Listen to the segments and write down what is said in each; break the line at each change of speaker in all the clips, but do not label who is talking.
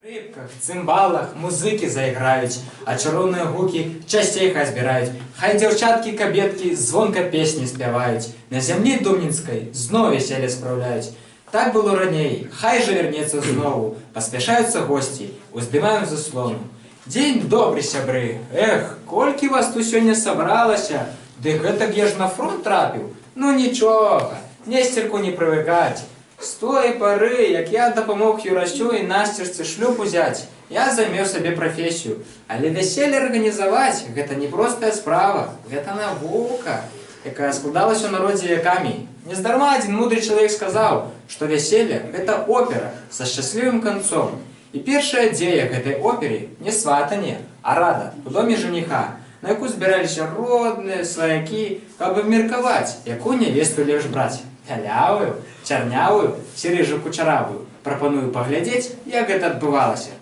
Скрипках, цимбалах музыкі заіграюць, а чароўныя гукі часцей хай збіраюць. Хай дзяўчаткі, кабеткі звонка песні спяваюць. На зямлі думнінскай зноў вяселле спраўляюць. Так было раней, хай жа вернецца знову. Паспяшаюцца госці, уздымаем заслону. Дзень добры, сябры, эх, колькі вас тут сёння сабралася. Ды гэтак я ж на фронт трапіў. Ну нічога, Несцерку не прывыкаць. З той пары, як я дапамог Юрасю і Насцерцы шлюб узяць, я займеў сабе прафесію. Але вяселле арганізаваць – гэта не простая справа, гэта навука, якая складалася ў народзе векамі. Нездарма адзін мудры чалавек сказаў, што вяселле – гэта опера са шчаслівым канцом. І першая дзея гэтай оперы не сватанне, а рада у доме жаніха, на якую збіраліся родныя, сваякі, каб абмеркаваць, якую нявесту лепш браць. Халявую, чарнявую ці рыжу кучаравую. Прапаную паглядзець, як гэта адбывалася.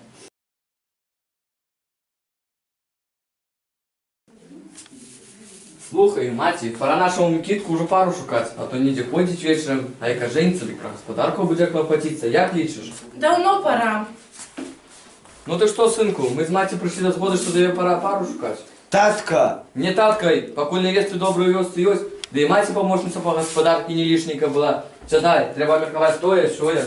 Слухай, маці, пора нашему Микитку уже пару шукать, а то недзе ходзіць вечером, а яка женится, дык про господарку будзе клопотиться. Як лічыш?
Давно пора.
Ну ты что, сынку, мы з маці пришли до згоды, что тебе пора пару шукать.
Татка!
Не таткай, покуль невесты добрую вёсцы ёсць, да і маці помощница по господарке не лишненька была. Сядай, треба мерковать тое, сёе.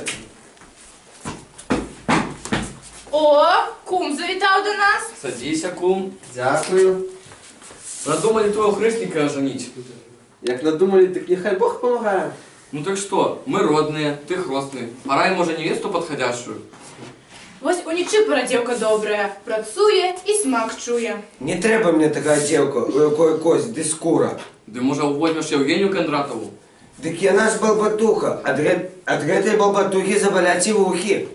О, кум завітав до нас.
Садися, кум.
Дякую.
Надумали твоего хрестника оженить.
Як надумали, так нехай Бог помагає.
Ну так что, мы родные, ты хростный. Пора ему уже невесту подходящую.
Ось у Нічипора дівка добрая, працює і смак чує.
Не треба мені така дівка, у якої кость дискура.
Да може увозьмеш Евгению Кондратову?
Дик яна ж балбатуха, ад гэтай балбатухи забаляць і вухі.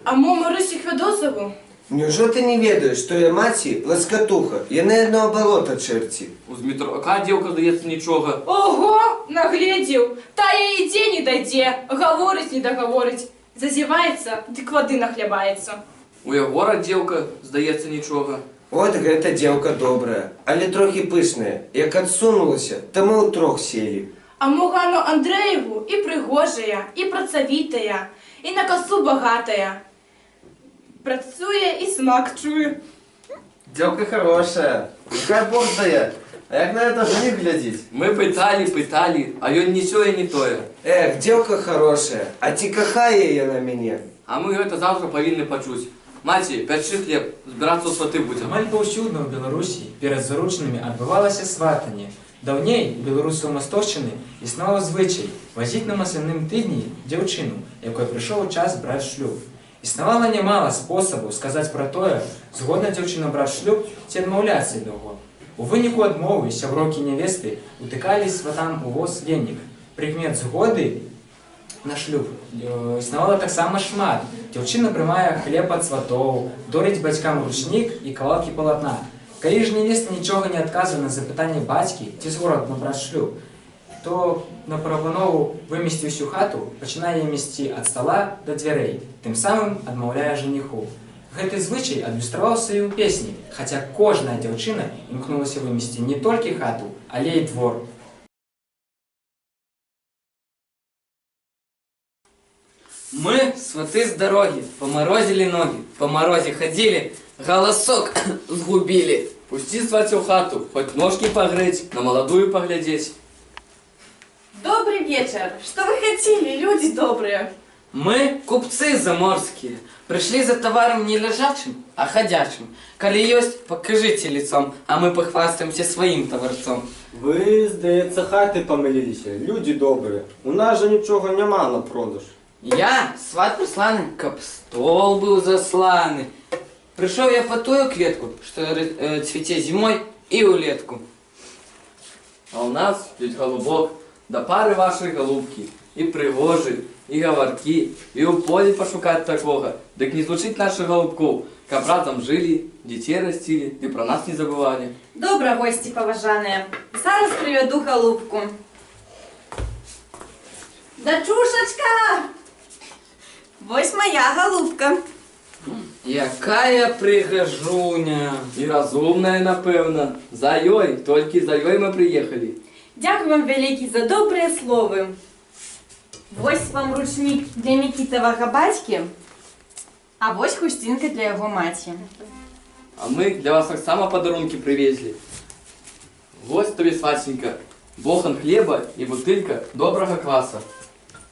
А мому Рисі Федосову?
Няўжо ты не ведаеш, што я маці ласкатуха, яна одного болота чэрці.
У Змітрока дівка, здається, нічого.
Ого, нагледів. Тая іде не дойде, говорить не договорить. Зазівається, дик води нахлябається.
У Ягора дівка, здається, нічого.
От гэта дзеўка добрая, але трохі пышная. Як адсунулася, то мы ўтрох селі.
А Могану Андрееву і пригожая, і працавітая, і на косу багатая. Працює і смак чує.
Девка хорошая, нехай Бог дає. А як на это жених глядіть?
Ми питали, а ён не сёе, не тое.
Эх, дзеўка хорошая, а ці кахае яна мяне?
А мы гэта завтра павінны пачуць. Маці, пячы хлеб, збірацца ў сваты будзем.
Амаль паўсюдна ў Беларусі перад заручнымі адбывалася сватанне. Даўней беларусаў Мастовшчыны існаваў звычай вазіць на масляным тыдні дзяўчыну, якой прыйшоў час браць шлюб. Існавала нямала спосабаў сказаць пра тое, згодна дзяўчына браць шлюб ці адмаўляцца ад яго. У выніку адмовы сяброўкі нявесты утыкалі сватам у воз венік. Прыкмет згоды на шлюб існавала таксама шмат. Дзяўчына прымае хлеб ад сватоў, дорыць бацькам ручнік і кавалкі палатна. Калі ж нявеста нічога не адказвае на запытанне бацькі, ці згодна браць шлюб, то на прапанову вымесці ўсю хату пачынае месці ад стала да дзвярэй, тым самым адмаўляе жаніху. Гэты звычай адлюстраваўся і ў песні, хаця кожная дзяўчына імкнулася вымесці не толькі хату, але і двор.
Мы, сваты с дороги, поморозили ноги, по морозе ходили, голосок сгубили.
Пусти свацю ў хату, хоть ножки погреть, на молодую поглядеть.
Добрый вечер. Что вы хотели, люди добрые?
Мы, купцы заморские, пришли за товаром не лежачим, а ходячим. Коли есть, покажите лицом, а мы похвастаемся своим товарцом.
Ви, здається, хати помилилися, люди добрі. У нас же нічого нема на продаж.
Я, сват присланы, каб стол был засланы. Пришел я по тую кветку, что цвете зимой и улетку.
А у нас ведь голубок, да пары вашей голубки, и пригожи, и говорки, и у поле пошукать такого, дык не звучить наших голубков, каб разом жили, детей растили, и про нас не забывали.
Добра, гості поважаныя. Зараз приведу голубку. Дачушечка! Вось моя голубка.
Якая пригожуня.
И разумная, напевно. За ёй, только за ёй мы приехали.
Дякую вам великий за добрые словы. Вось вам ручник для Микитового батьки. А вось хусцінка для яго маці.
А мы для вас таксама падарункі прывезлі. Вось тобі, сваценька, бохан хлеба і бутылька добрага кваса.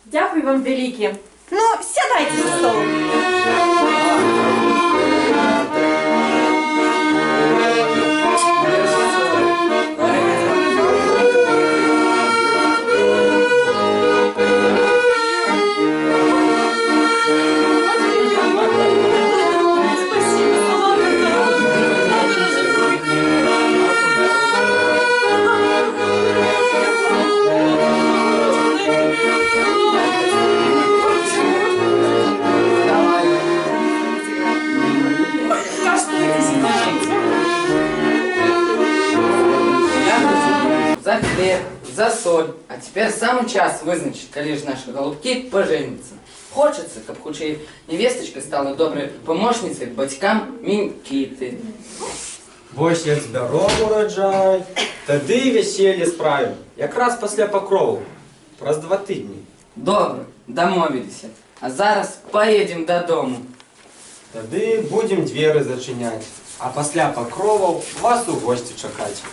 Дякую вам вялікі. Ну, сядайце за стол.
За хлеб, за соль. А теперь самый час вызначить, коли ж наши голубки поженятся. Хочется, как худшей невесточка стала доброй помощницей батькам Микиты.
Вось як збяром ураджай, тады і вяселле справім. Якраз пасля пакрову. Праз 2 тыдні.
Добро, домовились. А зараз поедем до дому.
Тады будзем дзверы зачыняць. А пасля пакроваў вас у госці чакаць.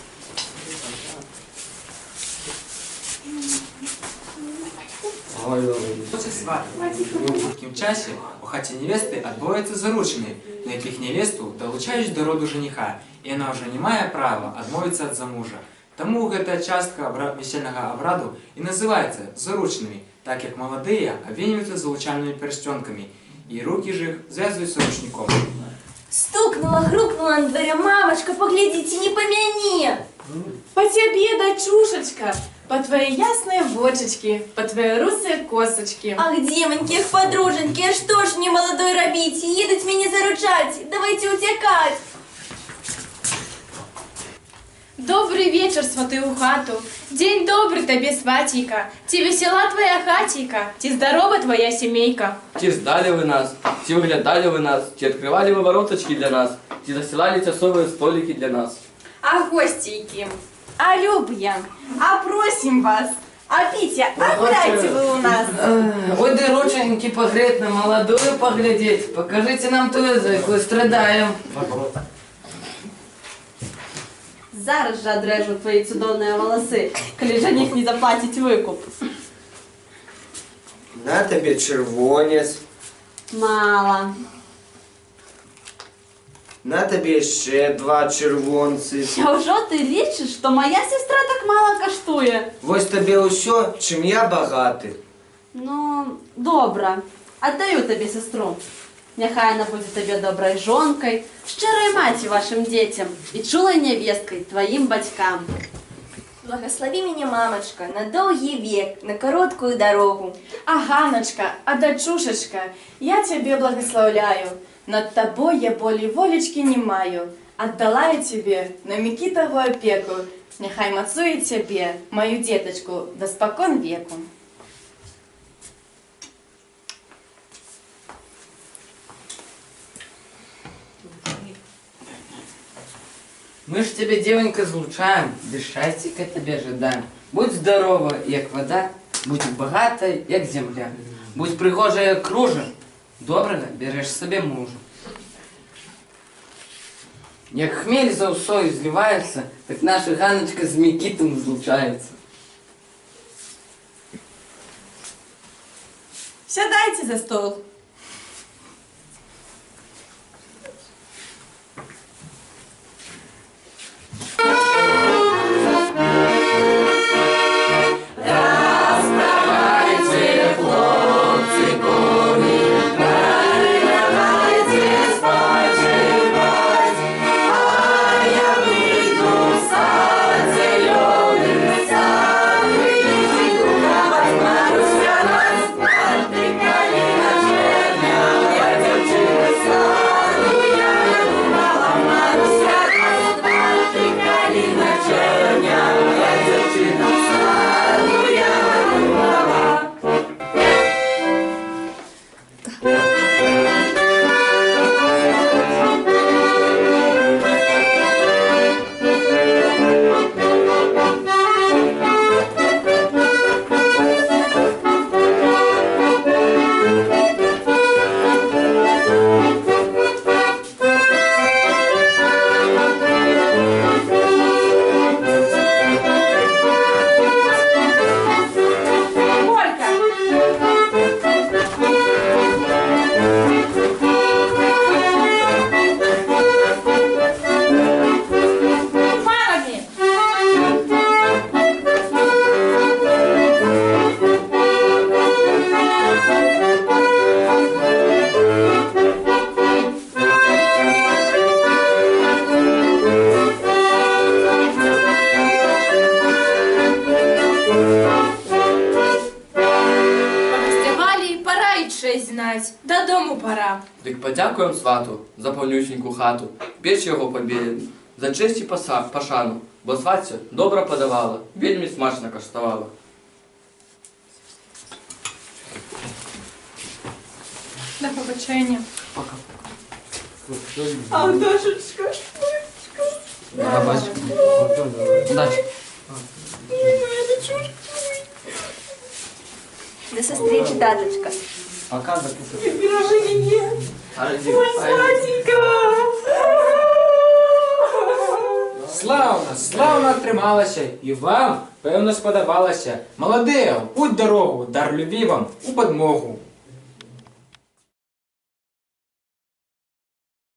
Ой,
Хоче сваты. У хуткім часе у хаце невесты адбываюцца заручыны, на якіх невесту далучаюць да роду жаніха, і яна ўжо не мае права адмовіцца ад замужа. Таму гэтая частка весельнага абраду і называецца заручнымі, так як маладыя абвеньваюцца залучальнымі пярсцёнкамі, і рукі ж іх звязваюцца ручніком.
Стукнула, хрукнула на дворе. Мамочка, поглядите, не помяни.
По тебе, дочушечка, по твоей ясной вочечке, по твоей русой косочке.
Ах, демоньки, ах, подруженьки, а что ж мне молодой робить? Едут меня заручать, давайте утекать.
Добрый вечер, сваты у хату. День добрый тебе, сватейка. Ти весела твоя хатейка, ти здорова твоя семейка.
Ці ждали ви нас, ці виглядали ви нас, ці відкривали ви вороточки для нас, ці засилали часові столики для нас.
А гостейки, а любья, а просим вас, а Витя, а гуляйте вы у нас.
Ой, да рученьки погреть, на молодую поглядеть. Покажите нам ту язык, страдаем.
Зараз же отрежу твои цудовные волосы, коли жених не заплатить выкуп.
На табе чырвонец,
Мало.
на табе яшчэ 2 чырвонцы.
Няўжо ты лічыш, што моя сестра так мало каштуе?
Вось табе ўсё, чым я багаты.
Ну, добра. Отдаю тебе сестру. Няхай она будет тебе доброй жонкой, щирой маті вашим детям и чулой невесткой твоим батькам.
Благослови меня, мамочка, на долгий век, на короткую дорогу.
А Ганочка, а дочушечка, я тебе благословляю. Над тобой я боли волечки не маю. Отдала я тебе на Микитову опеку. Нехай мацує тебе, мою деточку, до спокон веку.
Мы ж тебе, девонька, злучаем, дышайся-ка тебе жадаем. Будь здорова, як вода, будь богатай, як земля. Будь пригожа, як кружа, доброго береш собі мужа. Як хмель за усою зливається, так наша Ганочка з Микитом злучається.
Сядайте за стол.
Маруся, нас, ты калина, пачынаць. Дадому пора.
Дык падзякуем свату за паўнюсеньку хату, печ яго пабелім, за чэсць і пашану, бо свацця добра падавала, вельмі смачна каштавала.
Да побачення.
Удачи.
До зустрічі, таточка.
Пока, до
Славно, славно атрымалася, і вам, пэўна, спадабалася. Маладыя, у путь дарогу, дар любі вам у падмогу.